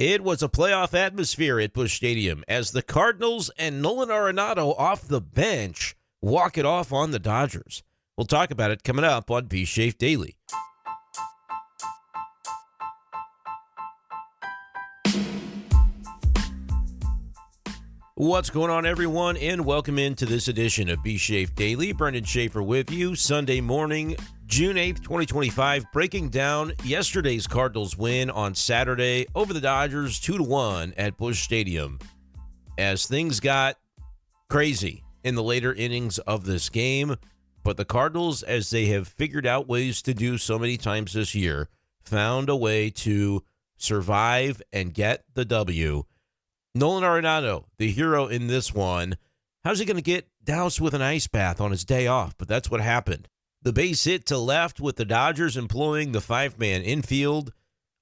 It was a playoff atmosphere at Busch Stadium as the Cardinals and Nolan Arenado off the bench walk it off on the Dodgers. We'll talk about it coming up on b-schaeff Daily. What's going on, everyone, and welcome into this edition of b-schaeff Daily. Brenden Schaeffer with you Sunday morning, June 8th, 2025, breaking down yesterday's Cardinals win on Saturday over the Dodgers 2-1 at Busch Stadium. As things got crazy in the later innings of this game, but the Cardinals, as they have figured out ways to do so many times this year, found a way to survive and get the W. Nolan Arenado, the hero in this one. How's he going to get doused with an ice bath on his day off? But that's what happened. The base hit to left with the Dodgers employing the five-man infield.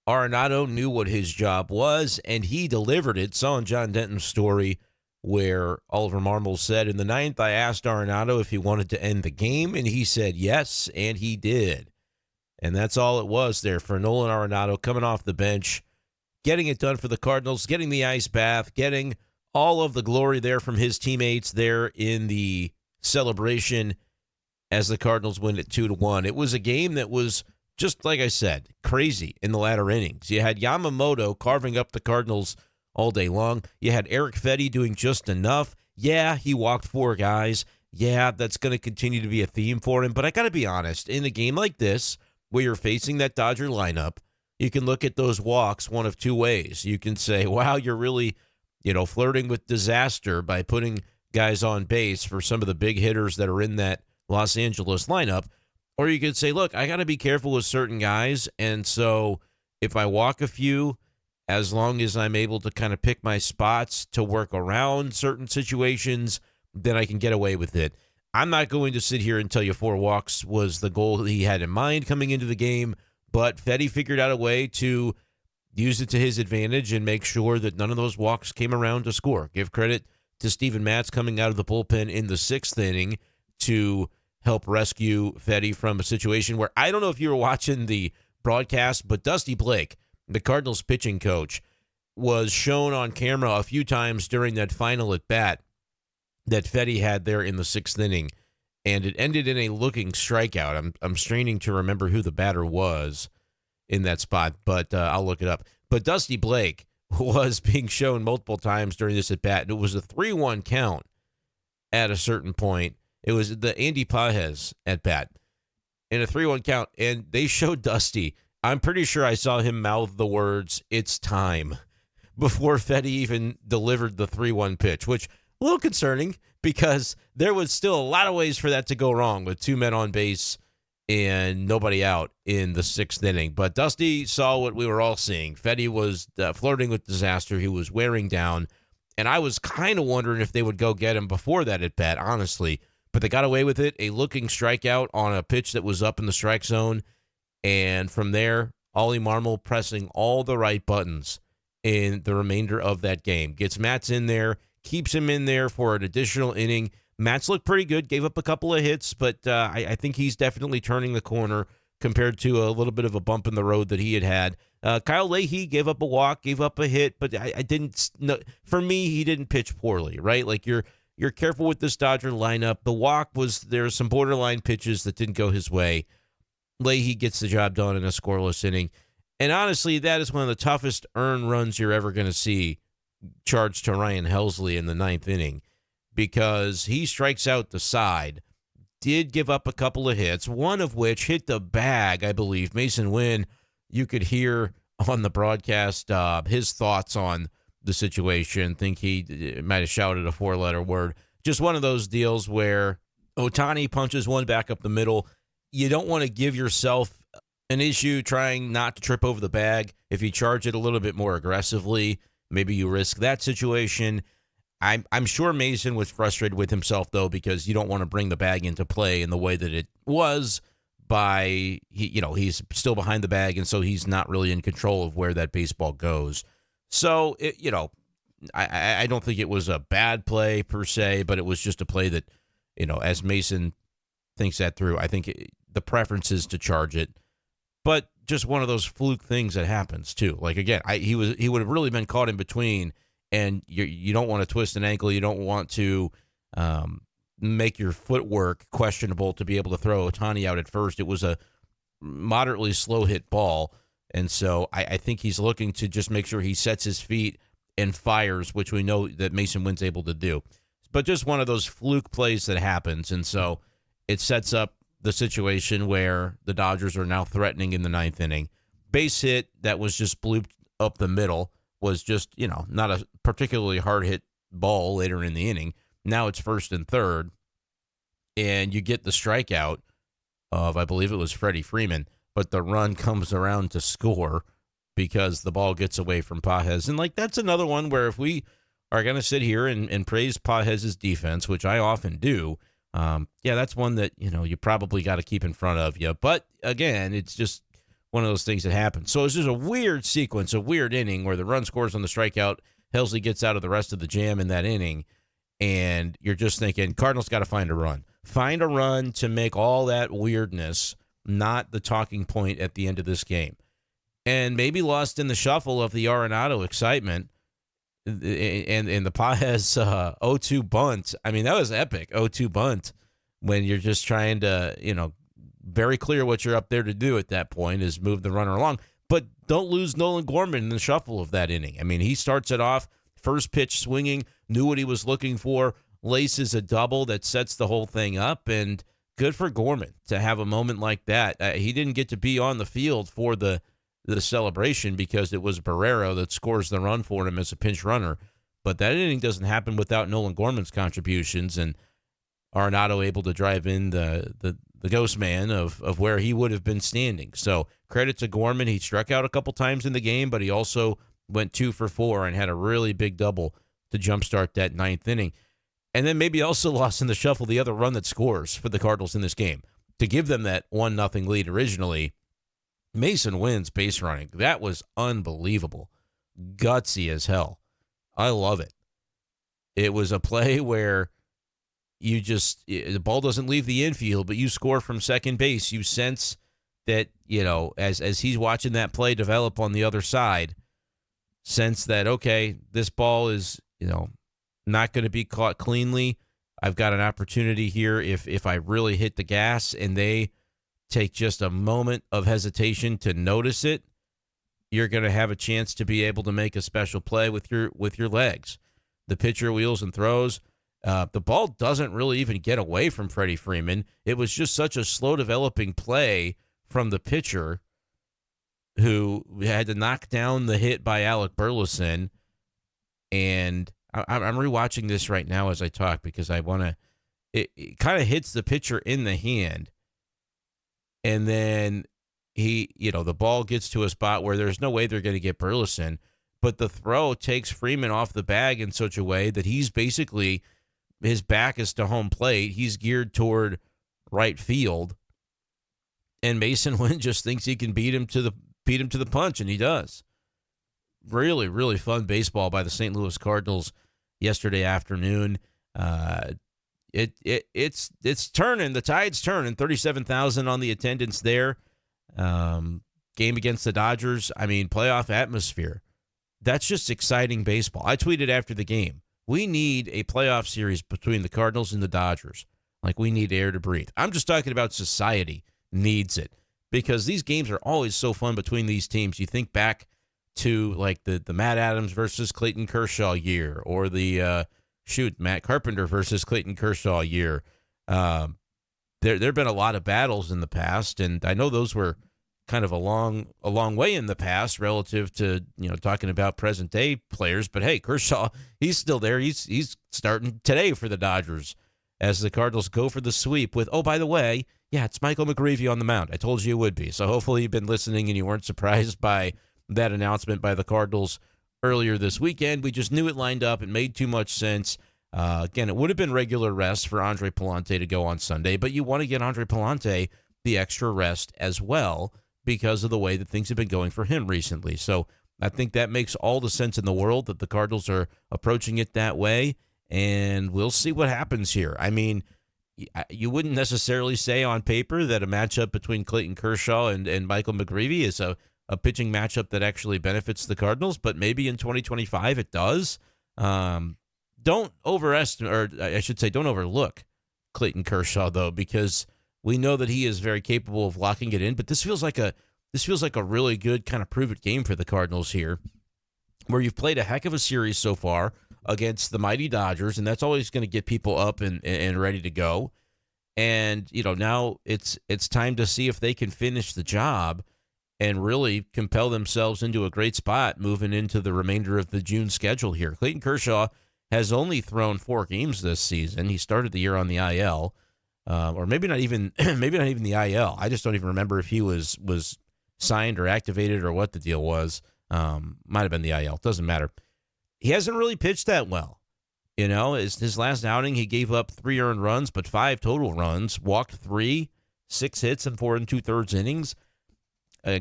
Arenado knew what his job was, and he delivered it. Saw in John Denton's story where Oliver Marmol said, in the ninth, I asked Arenado if he wanted to end the game, and he said yes, and he did. And that's all it was there for Nolan Arenado coming off the bench, getting it done for the Cardinals, getting the ice bath, getting all of the glory there from his teammates there in the celebration as the Cardinals win it 2-1. It was a game that was, just like I said, crazy in the latter innings. You had Yamamoto carving up the Cardinals all day long. You had Erick Fedde doing just enough. Yeah, he walked four guys. Yeah, that's going to continue to be a theme for him. But I got to be honest, in a game like this, where you're facing that Dodger lineup, you can look at those walks one of two ways. You can say, wow, you're really, flirting with disaster by putting guys on base for some of the big hitters that are in that Los Angeles lineup. Or you could say, look, I got to be careful with certain guys. And so if I walk a few, as long as I'm able to kind of pick my spots to work around certain situations, then I can get away with it. I'm not going to sit here and tell you 4 walks was the goal he had in mind coming into the game, but Fedde figured out a way to use it to his advantage and make sure that none of those walks came around to score. Give credit to Steven Matz coming out of the bullpen in the 6th inning to help rescue Fedde from a situation where, I don't know if you were watching the broadcast, but Dusty Blake, the Cardinals pitching coach, was shown on camera a few times during that final at-bat that Fedde had there in the 6th inning, and it ended in a looking strikeout. I'm straining to remember who the batter was in that spot, but I'll look it up. But Dusty Blake was being shown multiple times during this at-bat, and it was a 3-1 count at a certain point. It was the Andy Pages at-bat in a 3-1 count, and they showed Dusty. I'm pretty sure I saw him mouth the words, "It's time," before Fedde even delivered the 3-1 pitch, which a little concerning because there was still a lot of ways for that to go wrong with 2 men on base and nobody out in the 6th inning. But Dusty saw what we were all seeing. Fedde was flirting with disaster. He was wearing down, and I was kind of wondering if they would go get him before that at-bat, honestly. But they got away with it, a looking strikeout on a pitch that was up in the strike zone. And from there, Ollie Marmol pressing all the right buttons in the remainder of that game. Gets Matz in there, keeps him in there for an additional inning. Matz looked pretty good, gave up a couple of hits, but I think he's definitely turning the corner compared to a little bit of a bump in the road that he had. Kyle Leahy gave up a walk, gave up a hit, but I didn't. No, for me, he didn't pitch poorly, right? Like you're careful with this Dodger lineup. The walk was, there's some borderline pitches that didn't go his way. Leahy gets the job done in a scoreless inning. And honestly, that is one of the toughest earned runs you're ever going to see charged to Ryan Helsley in the 9th inning, because he strikes out the side, did give up a couple of hits, one of which hit the bag, I believe. Masyn Winn, you could hear on the broadcast his thoughts on the situation. Think he might have shouted a 4-letter word. Just one of those deals where Ohtani punches one back up the middle. You don't want to give yourself an issue trying not to trip over the bag. If you charge it a little bit more aggressively, maybe you risk that situation. I'm sure Masyn was frustrated with himself, though, because you don't want to bring the bag into play in the way that it was by, he's still behind the bag, and so he's not really in control of where that baseball goes. So, I don't think it was a bad play per se, but it was just a play that, as Masyn thinks that through, I think the preference is to charge it. But just one of those fluke things that happens too. Like again, he would have really been caught in between, and you don't want to twist an ankle, you don't want to make your footwork questionable to be able to throw Ohtani out at first. It was a moderately slow hit ball, and so I think he's looking to just make sure he sets his feet and fires, which we know that Masyn Winn's able to do. But just one of those fluke plays that happens, and so it sets up the situation where the Dodgers are now threatening in the ninth inning. Base hit that was just blooped up the middle was just, not a particularly hard hit ball later in the inning. Now it's first and third, and you get the strikeout of, I believe it was Freddie Freeman, but the run comes around to score because the ball gets away from Pages. And, that's another one where if we are going to sit here and praise Pages' defense, which I often do, that's one that, you probably got to keep in front of you. But, again, it's just one of those things that happens. So it's just a weird sequence, a weird inning where the run scores on the strikeout. Helsley gets out of the rest of the jam in that inning, and you're just thinking, Cardinals got to find a run. Find a run to make all that weirdness not the talking point at the end of this game. And maybe lost in the shuffle of the Arenado excitement and the Pages 0-2 bunt. I mean, that was epic, 0-2 bunt, when you're just trying to, very clear what you're up there to do at that point is move the runner along. But don't lose Nolan Gorman in the shuffle of that inning. I mean, he starts it off, first pitch swinging, knew what he was looking for, laces a double that sets the whole thing up, and good for Gorman to have a moment like that. He didn't get to be on the field for the celebration because it was Barrero that scores the run for him as a pinch runner. But that inning doesn't happen without Nolan Gorman's contributions, and Arenado able to drive in the ghost man of where he would have been standing. So credit to Gorman. He struck out a couple times in the game, but he also went 2 for 4 and had a really big double to jumpstart that ninth inning. And then maybe also lost in the shuffle the other run that scores for the Cardinals in this game to give them that 1-0 lead originally. Masyn Winn's base running, that was unbelievable. Gutsy as hell. I love it. It was a play where the ball doesn't leave the infield, but you score from second base. You sense that, as he's watching that play develop on the other side, sense that, okay, this ball is, not going to be caught cleanly. I've got an opportunity here if I really hit the gas and they take just a moment of hesitation to notice it, you're going to have a chance to be able to make a special play with your legs. The pitcher wheels and throws. The ball doesn't really even get away from Freddie Freeman. It was just such a slow developing play from the pitcher who had to knock down the hit by Alec Burleson. And I'm rewatching this right now as I talk because I want to. It kind of hits the pitcher in the hand, and then the ball gets to a spot where there's no way they're going to get Burleson, but the throw takes Freeman off the bag in such a way that he's basically, his back is to home plate. He's geared toward right field, and Masyn Winn just thinks he can beat him to the punch, and he does. Really, really fun baseball by the St. Louis Cardinals yesterday afternoon. It's turning. The tide's turning. 37,000 on the attendance there. Game against the Dodgers. I mean, playoff atmosphere. That's just exciting baseball. I tweeted after the game, we need a playoff series between the Cardinals and the Dodgers. Like, we need air to breathe. I'm just talking about society needs it because these games are always so fun between these teams. You think back to like the Matt Adams versus Clayton Kershaw year, or the Matt Carpenter versus Clayton Kershaw year. There have been a lot of battles in the past, and I know those were kind of a long way in the past relative to talking about present day players. But hey, Kershaw, he's still there. He's starting today for the Dodgers as the Cardinals go for the sweep with, oh, by the way, yeah, it's Michael McGreevy on the mound. I told you it would be. So hopefully you've been listening and you weren't surprised by that announcement by the Cardinals earlier this weekend. We just knew it lined up. It made too much sense. Again, it would have been regular rest for Andre Pallante to go on Sunday, but you want to get Andre Pallante the extra rest as well because of the way that things have been going for him recently. So I think that makes all the sense in the world that the Cardinals are approaching it that way, and we'll see what happens here. I mean, you wouldn't necessarily say on paper that a matchup between Clayton Kershaw and Michael McGreevy is a pitching matchup that actually benefits the Cardinals, but maybe in 2025 it does. Don't overestimate, or I should say, don't overlook Clayton Kershaw though, because we know that he is very capable of locking it in. But this feels like a really good kind of prove it game for the Cardinals here, where you've played a heck of a series so far against the mighty Dodgers, and that's always going to get people up and ready to go. And, now it's time to see if they can finish the job and really compel themselves into a great spot moving into the remainder of the June schedule here. Clayton Kershaw has only thrown 4 games this season. He started the year on the IL, or maybe not even the IL. I just don't even remember if he was signed or activated or what the deal was. Might have been the IL. Doesn't matter. He hasn't really pitched that well. His last outing, he gave up 3 earned runs, but 5 total runs, walked 3, 6 hits in 4 2/3 innings,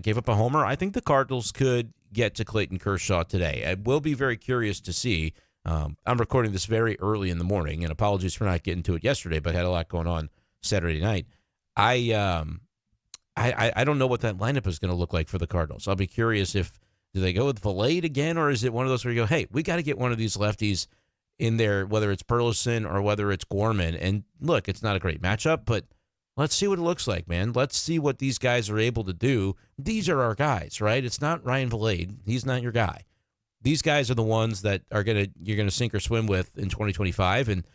gave up a homer. I think the Cardinals could get to Clayton Kershaw today. I will be very curious to see. I'm recording this very early in the morning, and apologies for not getting to it yesterday, but had a lot going on Saturday night. I don't know what that lineup is going to look like for the Cardinals. I'll be curious do they go with Valade again, or is it one of those where you go, hey, we got to get one of these lefties in there, whether it's Burleson or whether it's Gorman. And look, it's not a great matchup, but let's see what it looks like, man. Let's see what these guys are able to do. These are our guys, right? It's not Ryan Valade. He's not your guy. These guys are the ones that you're gonna sink or swim with in 2025, and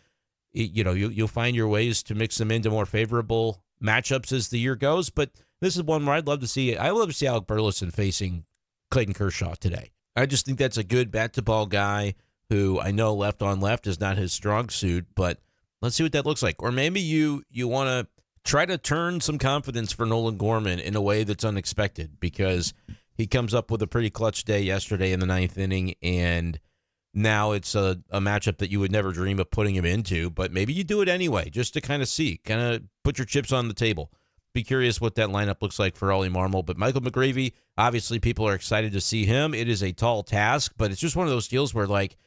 you'll find your ways to mix them into more favorable matchups as the year goes. But this is one where I'd love to see Alec Burleson facing Clayton Kershaw today. I just think that's a good bat-to-ball guy who I know left on left is not his strong suit, but let's see what that looks like. Or maybe you want to try to turn some confidence for Nolan Gorman in a way that's unexpected, because he comes up with a pretty clutch day yesterday in the 9th inning, and now it's a matchup that you would never dream of putting him into, but maybe you do it anyway just to kind of put your chips on the table. Be curious what that lineup looks like for Ollie Marmol. But Michael McGreevy, obviously people are excited to see him. It is a tall task, but it's just one of those deals where, like,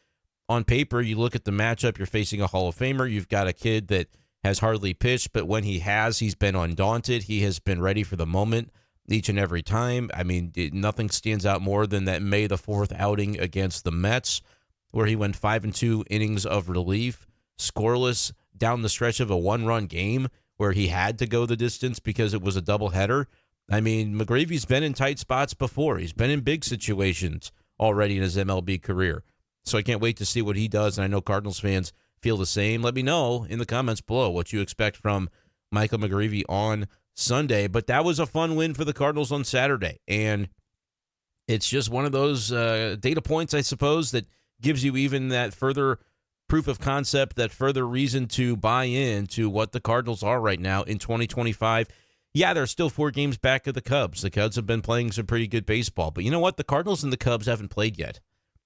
on paper, you look at the matchup, you're facing a Hall of Famer. You've got a kid that has hardly pitched, but when he has, he's been undaunted. He has been ready for the moment each and every time. I mean, nothing stands out more than that May the 4th outing against the Mets, where he went 5 2 innings of relief, scoreless down the stretch of a 1-run game, where he had to go the distance because it was a doubleheader. I mean, McGreevy's been in tight spots before. He's been in big situations already in his MLB career. So I can't wait to see what he does, and I know Cardinals fans feel the same. Let me know in the comments below what you expect from Michael McGreevy on Sunday. But that was a fun win for the Cardinals on Saturday, and it's just one of those data points, I suppose, that gives you even that further proof of concept, that further reason to buy into what the Cardinals are right now in 2025. Yeah, they're still 4 games back of the Cubs. The Cubs have been playing some pretty good baseball. But you know what? The Cardinals and the Cubs haven't played yet.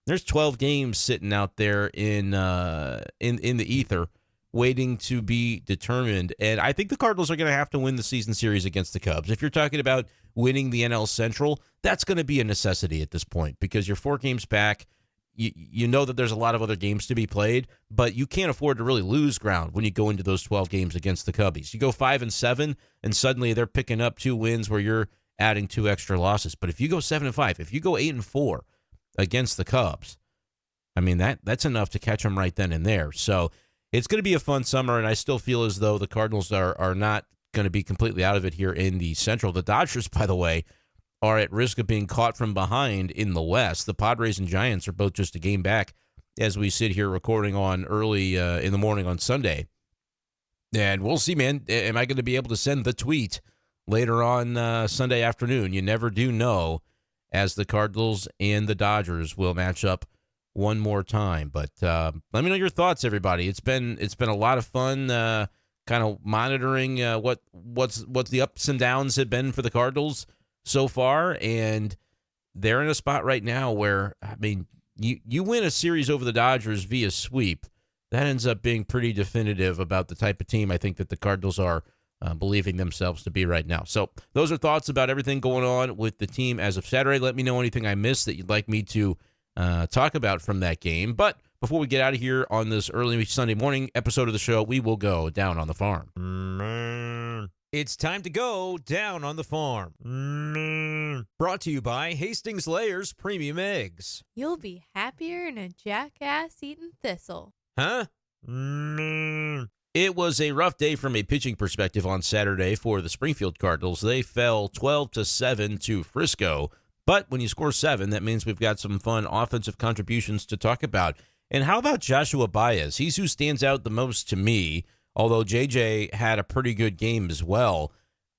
There's 12 games sitting out there in the ether waiting to be determined. And I think the Cardinals are going to have to win the season series against the Cubs. If you're talking about winning the NL Central, that's going to be a necessity at this point, because you're 4 games back. You know that there's a lot of other games to be played, but you can't afford to really lose ground when you go into those 12 games against the Cubbies. You go 5-7, and suddenly they're picking up 2 wins where you're adding 2 extra losses. But if you go 7-5, if you go 8-4 against the Cubs, I mean, that's enough to catch them right then and there. So it's going to be a fun summer, and I still feel as though the Cardinals are not going to be completely out of it here in the Central. The Dodgers, by the way, are at risk of being caught from behind in the West. The Padres and Giants are both just a game back as we sit here recording on early in the morning on Sunday. And we'll see, man. Am I going to be able to send the tweet later on Sunday afternoon? You never do know, as the Cardinals and the Dodgers will match up one more time. But let me know your thoughts, everybody. It's been a lot of fun kind of monitoring what's the ups and downs have been for the Cardinals so far, and they're in a spot right now where, I mean, you win a series over the Dodgers via sweep, that ends up being pretty definitive about the type of team I think that the Cardinals are believing themselves to be right now. So those are thoughts about everything going on with the team as of Saturday. Let me know anything I missed that you'd like me to talk about from that game. But before we get out of here on this early Sunday morning episode of the show, we will go down on the farm. It's time to go down on the farm. Brought to you by Hastings Layers Premium Eggs. You'll be happier than a jackass eating thistle. Huh? It was a rough day from a pitching perspective on Saturday for the Springfield Cardinals. They fell 12-7 to Frisco. But when you score 7, that means we've got some fun offensive contributions to talk about. And how about Joshua Baez? He's who stands out the most to me, although JJ had a pretty good game as well.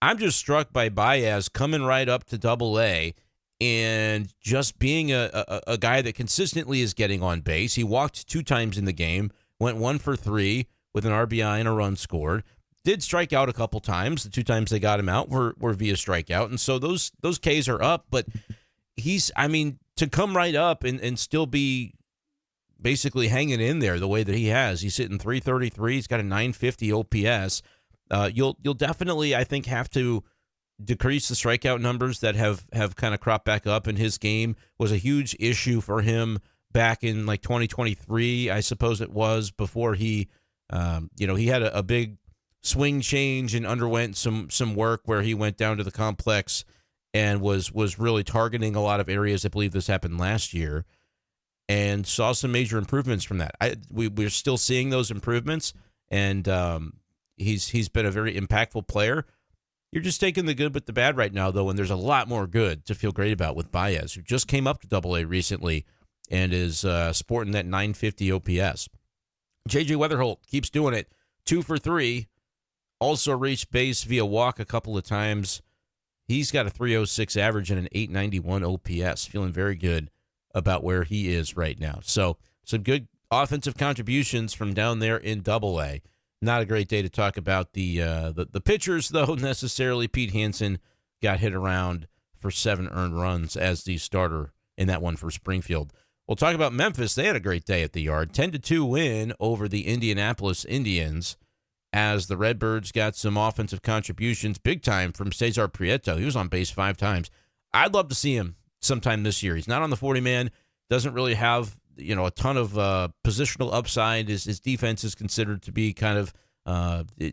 I'm just struck by Baez coming right up to Double-A and just being a guy that consistently is getting on base. He walked 2 times in the game, went 1 for 3 with an RBI and a run scored. Did strike out a couple times. The 2 times they got him out were via strikeout. And so those Ks are up, but to come right up and still be basically hanging in there the way that he has. He's hitting .333. He's got a .950 OPS. You'll definitely, I think, have to decrease the strikeout numbers that have kind of cropped back up in his game. Was a huge issue for him back in like 2023, I suppose it was, before he had a big swing change and underwent some work where he went down to the complex and was really targeting a lot of areas. I believe this happened last year, and saw some major improvements from that. We're still seeing those improvements, and he's been a very impactful player. You're just taking the good with the bad right now, though, and there's a lot more good to feel great about with Baez, who just came up to Double-A recently and is sporting that .950 OPS. J.J. Weatherholt keeps doing it, 2 for 3. Also reached base via walk a couple of times. He's got a .306 average and an .891 OPS. Feeling very good about where he is right now. So some good offensive contributions from down there in Double-A. Not a great day to talk about the pitchers, though, necessarily. Pete Hansen got hit around for 7 earned runs as the starter in that one for Springfield. We'll talk about Memphis. They had a great day at the Yard. 10-2 win over the Indianapolis Indians as the Redbirds got some offensive contributions big time from Cesar Prieto. He was on base 5 times. I'd love to see him sometime this year. He's not on the 40-man, doesn't really have a ton of positional upside. His defense is considered to be kind of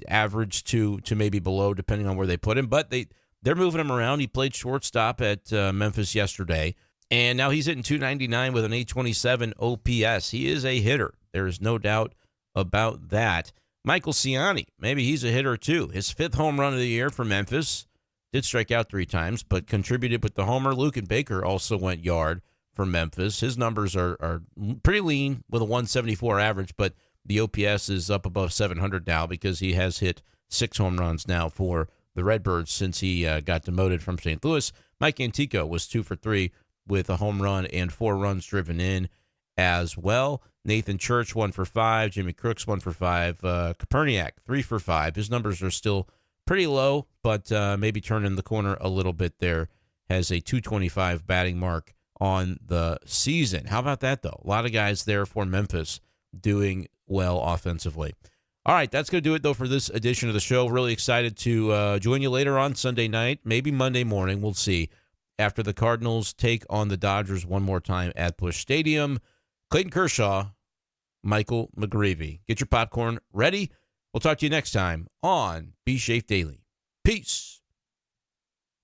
average to maybe below, depending on where they put him. But they're moving him around. He played shortstop at Memphis yesterday, and now he's hitting .299 with an .827 OPS. He is a hitter. There is no doubt about that. Michael Ciani, maybe he's a hitter too. His 5th home run of the year for Memphis. Did strike out 3 times, but contributed with the homer. Luke and Baker also went yard for Memphis. His numbers are pretty lean with a 174 average, but the OPS is up above 700 now because he has hit 6 home runs now for the Redbirds since he got demoted from St. Louis. Mike Antico was 2 for 3 with a home run and 4 runs driven in as well. Nathan Church 1 for 5. Jimmy Crooks 1 for 5. Koperniak 3 for 5. His numbers are still pretty low, but maybe turning the corner a little bit there. Has a .225 batting mark on the season. How about that, though? A lot of guys there for Memphis doing well offensively. All right, that's going to do it, though, for this edition of the show. Really excited to join you later on Sunday night, maybe Monday morning. We'll see. After the Cardinals take on the Dodgers one more time at Busch Stadium. Clayton Kershaw, Michael McGreevy. Get your popcorn ready. We'll talk to you next time on b-schaeff Daily. Peace.